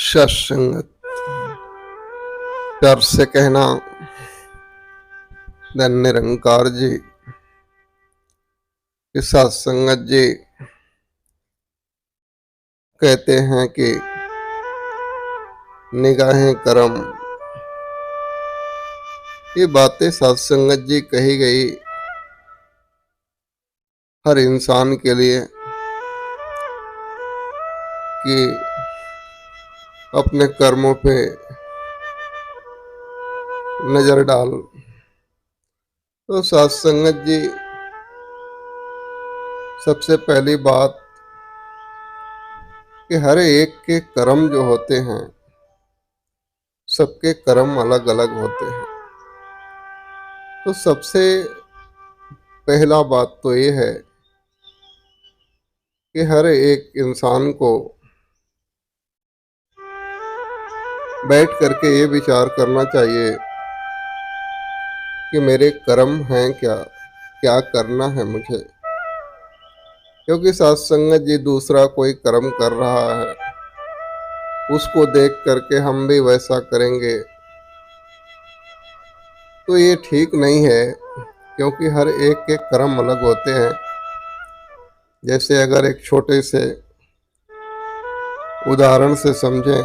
सत्संगत प्यार से कहना। धन निरंकार जी कि सत्संगत जी कहते हैं कि निगाहें करम। ये बातें सत्संगत जी कही गई हर इंसान के लिए कि अपने कर्मों पे नजर डाल। तो सत्संगत जी सबसे पहली बात कि हर एक के कर्म जो होते हैं, सबके कर्म अलग अलग होते हैं। तो सबसे पहला बात तो ये है कि हर एक इंसान को बैठ करके ये विचार करना चाहिए कि मेरे कर्म हैं क्या, क्या करना है मुझे। क्योंकि सत्संगत जी दूसरा कोई कर्म कर रहा है, उसको देख करके हम भी वैसा करेंगे तो ये ठीक नहीं है। क्योंकि हर एक के कर्म अलग होते हैं। जैसे अगर एक छोटे से उदाहरण से समझें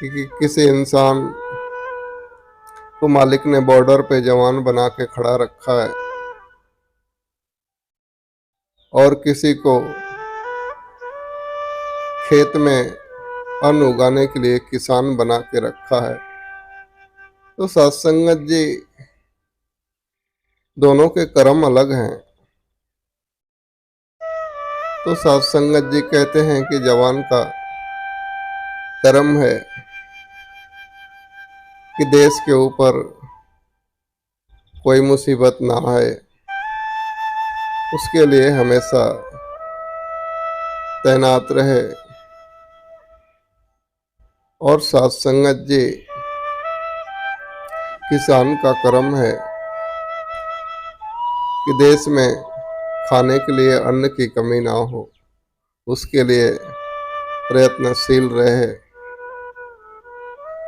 कि किसी इंसान को मालिक ने बॉर्डर पे जवान बना के खड़ा रखा है और किसी को खेत में अन्न उगाने के लिए किसान बना के रखा है। तो सत्संगत जी दोनों के कर्म अलग हैं। तो सत्संगत जी कहते हैं कि जवान का कर्म है कि देश के ऊपर कोई मुसीबत ना आए, उसके लिए हमेशा तैनात रहे। और सत्संगत जी किसान का कर्म है कि देश में खाने के लिए अन्न की कमी ना हो, उसके लिए प्रयत्नशील रहे।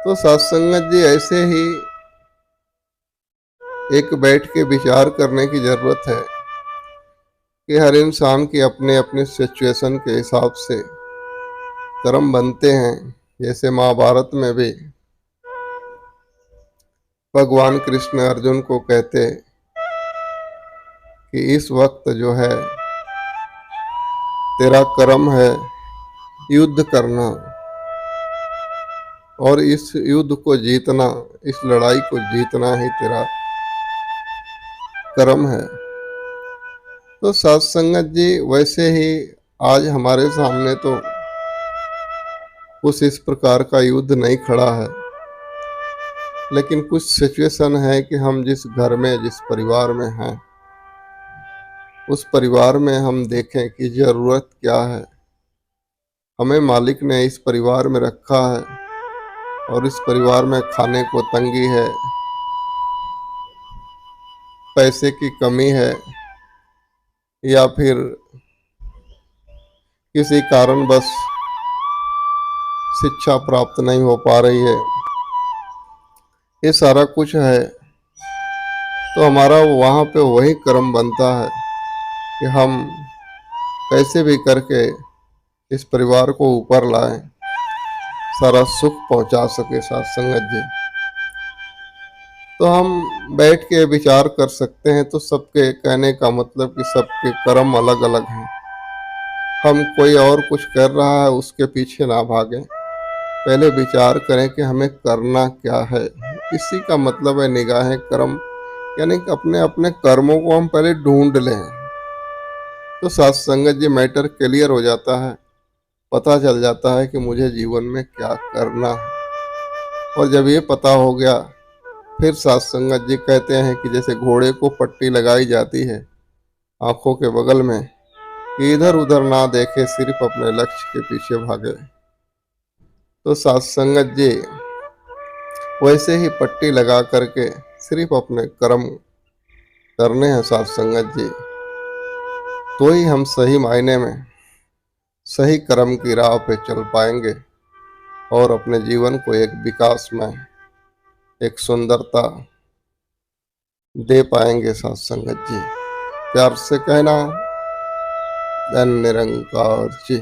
तो सत्संगत जी ऐसे ही एक बैठ के विचार करने की जरूरत है कि हर इंसान की अपने अपने सिचुएशन के हिसाब से कर्म बनते हैं। जैसे महाभारत में भी भगवान कृष्ण अर्जुन को कहते कि इस वक्त जो है तेरा कर्म है युद्ध करना और इस युद्ध को जीतना, इस लड़ाई को जीतना ही तेरा कर्म है। तो सत्संगत जी वैसे ही आज हमारे सामने तो कुछ इस प्रकार का युद्ध नहीं खड़ा है, लेकिन कुछ सिचुएशन है कि हम जिस घर में, जिस परिवार में हैं, उस परिवार में हम देखें कि जरूरत क्या है। हमें मालिक ने इस परिवार में रखा है और इस परिवार में खाने को तंगी है, पैसे की कमी है, या फिर किसी कारणवश शिक्षा प्राप्त नहीं हो पा रही है, ये सारा कुछ है। तो हमारा वहाँ पे वही कर्म बनता है कि हम कैसे भी करके इस परिवार को ऊपर लाएं, सारा सुख पहुंचा सके सत्संगत जी। तो हम बैठ के विचार कर सकते हैं। तो सबके कहने का मतलब कि सबके कर्म अलग अलग हैं। हम कोई और कुछ कर रहा है उसके पीछे ना भागें, पहले विचार करें कि हमें करना क्या है। इसी का मतलब है निगाहें कर्म, यानी कि अपने अपने कर्मों को हम पहले ढूंढ लें तो सत्संगत जी मैटर क्लियर हो जाता है, पता चल जाता है कि मुझे जीवन में क्या करना है। और जब ये पता हो गया फिर सत्संगत जी कहते हैं कि जैसे घोड़े को पट्टी लगाई जाती है आंखों के बगल में कि इधर उधर ना देखे, सिर्फ अपने लक्ष्य के पीछे भागे। तो सत्संगत जी वैसे ही पट्टी लगा करके सिर्फ अपने कर्म करने हैं सत्संगत जी। तो ही हम सही मायने में सही कर्म की राह पे चल पाएंगे और अपने जीवन को एक विकास में, एक सुंदरता दे पाएंगे साथ संगत जी। प्यार से कहना धन निरंकार जी।